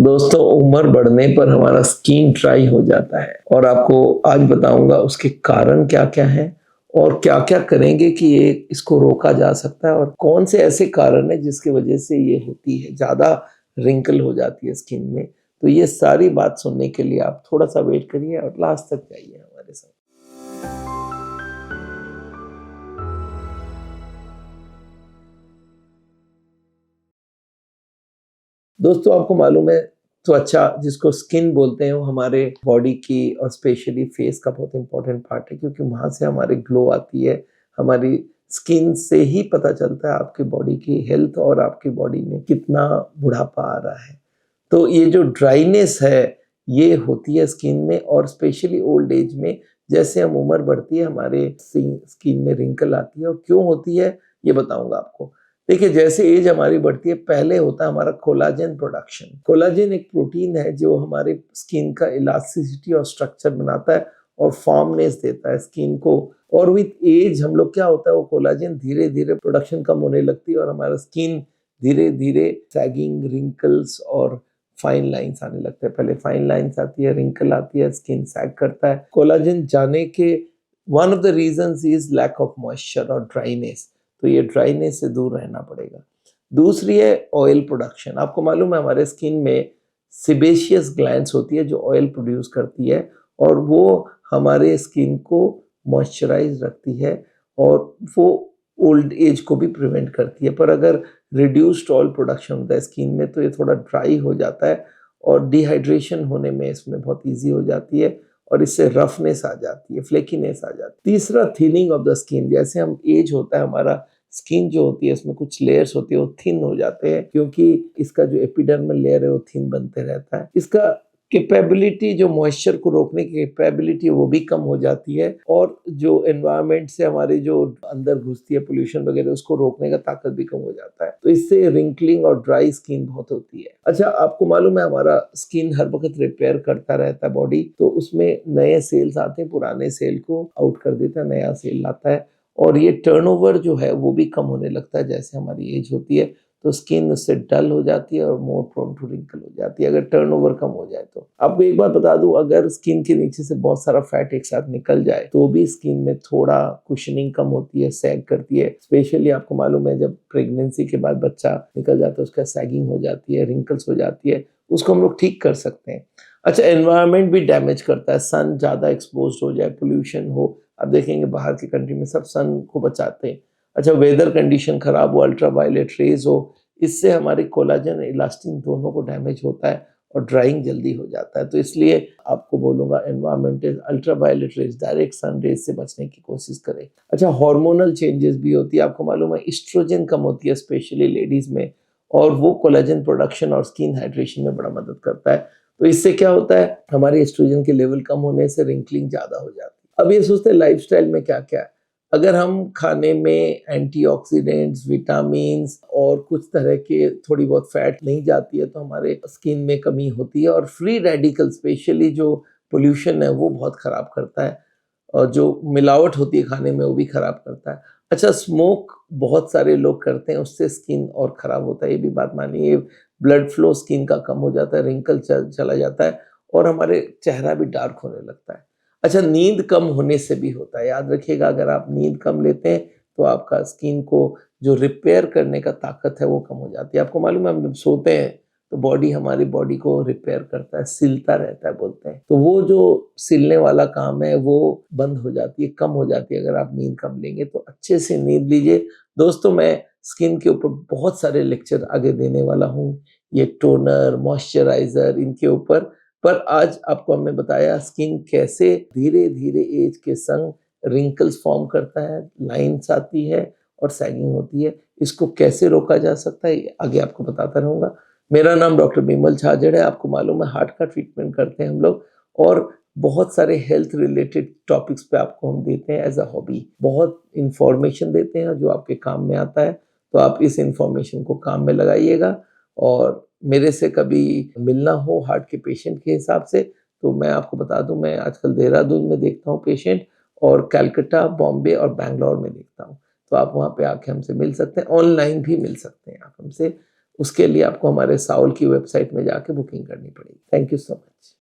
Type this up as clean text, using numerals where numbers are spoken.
दोस्तों, उम्र बढ़ने पर हमारा स्किन ड्राई हो जाता है और आपको आज बताऊंगा उसके कारण क्या क्या हैं और क्या क्या करेंगे कि ये इसको रोका जा सकता है और कौन से ऐसे कारण है जिसकी वजह से ये होती है, ज़्यादा रिंकल हो जाती है स्किन में। तो ये सारी बात सुनने के लिए आप थोड़ा सा वेट करिए और लास्ट तक जाइए हमारे साथ। दोस्तों, आपको मालूम है त्वचा जिसको स्किन बोलते हैं वो हमारे बॉडी की और स्पेशली फेस का बहुत इंपॉर्टेंट पार्ट है, क्योंकि वहाँ से हमारी ग्लो आती है। हमारी स्किन से ही पता चलता है आपकी बॉडी की हेल्थ और आपकी बॉडी में कितना बुढ़ापा आ रहा है। तो ये जो ड्राइनेस है ये होती है स्किन में, और स्पेशली ओल्ड एज में जैसे हम उम्र बढ़ती है हमारे स्किन में रिंकल आती है। और क्यों होती है ये बताऊंगा आपको। देखिए, जैसे एज हमारी बढ़ती है पहले होता है हमारा कोलाजन प्रोडक्शन। कोलाजन एक प्रोटीन है जो हमारे स्किन का इलास्टिसिटी और स्ट्रक्चर बनाता है और फॉर्मनेस देता है स्किन को। और विथ एज हम लोग क्या होता है, वो कोलाजन धीरे धीरे प्रोडक्शन कम होने लगती है और हमारा स्किन धीरे धीरे सैगिंग, रिंकल्स और फाइन लाइंस आने लगते हैं। पहले फाइन लाइंस आती है, रिंकल आती है, स्किन सैग करता है। कोलाजन जाने के one of the reasons is lack of moisture और ड्राइनेस। तो ये ड्राइनेस से दूर रहना पड़ेगा। दूसरी है ऑयल प्रोडक्शन। आपको मालूम है हमारे स्किन में सिबेशियस ग्लैंड्स होती है जो ऑयल प्रोड्यूस करती है और वो हमारे स्किन को मॉइस्चराइज रखती है और वो ओल्ड एज को भी प्रिवेंट करती है। पर अगर रिड्यूस्ड ऑयल प्रोडक्शन होता है स्किन में तो ये थोड़ा ड्राई हो जाता है और डिहाइड्रेशन होने में इसमें बहुत ईजी हो जाती है और इससे रफनेस आ जाती है, फ्लेकीनेस आ जाती है। तीसरा, थिनिंग ऑफ द स्किन। जैसे हम एज होता है हमारा स्किन जो होती है इसमें कुछ लेयर्स होती है वो थिन हो जाते हैं, क्योंकि इसका जो एपिडर्मल लेयर है वो थिन बनते रहता है। इसका कैपेबिलिटी, जो मॉइस्चर को रोकने की कैपेबिलिटी वो भी कम हो जाती है और जो एनवायरनमेंट से हमारे जो अंदर घुसती है पोल्यूशन वगैरह उसको रोकने का ताकत भी कम हो जाता है। तो इससे रिंकलिंग और ड्राई स्किन बहुत होती है। अच्छा, आपको मालूम है हमारा स्किन हर वक्त रिपेयर करता रहता है बॉडी, तो उसमें नए सेल्स आते हैं, पुराने सेल को आउट कर देता है, नया सेल लाता है और ये टर्नओवर जो है वो भी कम होने लगता है जैसे हमारी एज होती है। तो स्किन उससे डल हो जाती है और मोर प्रोन टू रिंकल हो जाती है अगर टर्नओवर कम हो जाए तो। आपको एक बात बता दूं, अगर स्किन के नीचे से बहुत सारा फैट एक साथ निकल जाए तो भी स्किन में थोड़ा कुशनिंग कम होती है, सैग करती है। स्पेशली आपको मालूम है जब प्रेगनेंसी के बाद बच्चा निकल जाता है उसका सैगिंग हो जाती है, रिंकल्स हो जाती है, उसको हम लोग ठीक कर सकते हैं। अच्छा, एनवायरनमेंट भी डैमेज करता है। सन ज़्यादा एक्सपोज हो जाए, पोल्यूशन हो, आप देखेंगे बाहर की कंट्री में सब सन को बचाते हैं। अच्छा, वेदर कंडीशन खराब हो, अल्ट्रा वायलेट रेज हो, इससे हमारे कोलाजन, इलास्टिन दोनों को डैमेज होता है और ड्राइंग जल्दी हो जाता है। तो इसलिए आपको बोलूँगा environmental ultraviolet rays, direct sun rays से बचने की कोशिश करें। अच्छा, हार्मोनल चेंजेस भी होती है। आपको मालूम है एस्ट्रोजन कम होती है स्पेशली लेडीज़ में, और वो कोलाजन प्रोडक्शन और स्किन हाइड्रेशन में बड़ा मदद करता है। तो इससे क्या होता है, हमारे एस्ट्रोजन के लेवल कम होने से रिंकलिंग ज़्यादा हो जाती है। अब ये सोचते हैं लाइफस्टाइल में क्या-क्या है। अगर हम खाने में एंटीऑक्सीडेंट्स, विटामिन्स और कुछ तरह के थोड़ी बहुत फैट नहीं जाती है तो हमारे स्किन में कमी होती है। और फ्री रेडिकल, स्पेशली जो पोल्यूशन है वो बहुत खराब करता है और जो मिलावट होती है खाने में वो भी खराब करता है। अच्छा, स्मोक बहुत सारे लोग करते हैं, उससे स्किन और खराब होता है, ये भी बात मानिए। ब्लड फ्लो स्किन का कम हो जाता है, रिंकल चला जाता है और हमारे चेहरा भी डार्क होने लगता है। अच्छा, नींद कम होने से भी होता है। याद रखिएगा, अगर आप नींद कम लेते हैं तो आपका स्किन को जो रिपेयर करने का ताकत है वो कम हो जाती है। आपको मालूम है हम जब सोते हैं तो बॉडी हमारी बॉडी को रिपेयर करता है, सिलता रहता है बोलते हैं। तो वो जो सिलने वाला काम है वो बंद हो जाती है, कम हो जाती है अगर आप नींद कम लेंगे। तो अच्छे से नींद लीजिए। दोस्तों, मैं स्किन के ऊपर बहुत सारे लेक्चर आगे देने वाला हूँ, ये टोनर, मॉइस्चराइजर, इनके ऊपर। पर आज आपको हमने बताया स्किन कैसे धीरे धीरे एज के संग रिंकल्स फॉर्म करता है, लाइंस आती है और सैगिंग होती है। इसको कैसे रोका जा सकता है ये आगे आपको बताता रहूँगा। मेरा नाम डॉक्टर बिमल झाजड़ है। आपको मालूम है हार्ट का ट्रीटमेंट करते हैं हम लोग और बहुत सारे हेल्थ रिलेटेड टॉपिक्स पे आपको हम देते हैं एज अ हॉबी। बहुत इंफॉर्मेशन देते हैं जो आपके काम में आता है, तो आप इस इंफॉर्मेशन को काम में लगाइएगा। और मेरे से कभी मिलना हो हार्ट के पेशेंट के हिसाब से तो मैं आपको बता दूं, मैं आजकल देहरादून में देखता हूँ पेशेंट और कलकत्ता, बॉम्बे और बैंगलोर में देखता हूँ। तो आप वहाँ पे आके हमसे मिल सकते हैं, ऑनलाइन भी मिल सकते हैं आप हमसे। उसके लिए आपको हमारे साउल की वेबसाइट में जाके बुकिंग करनी पड़ेगी। Thank you so much.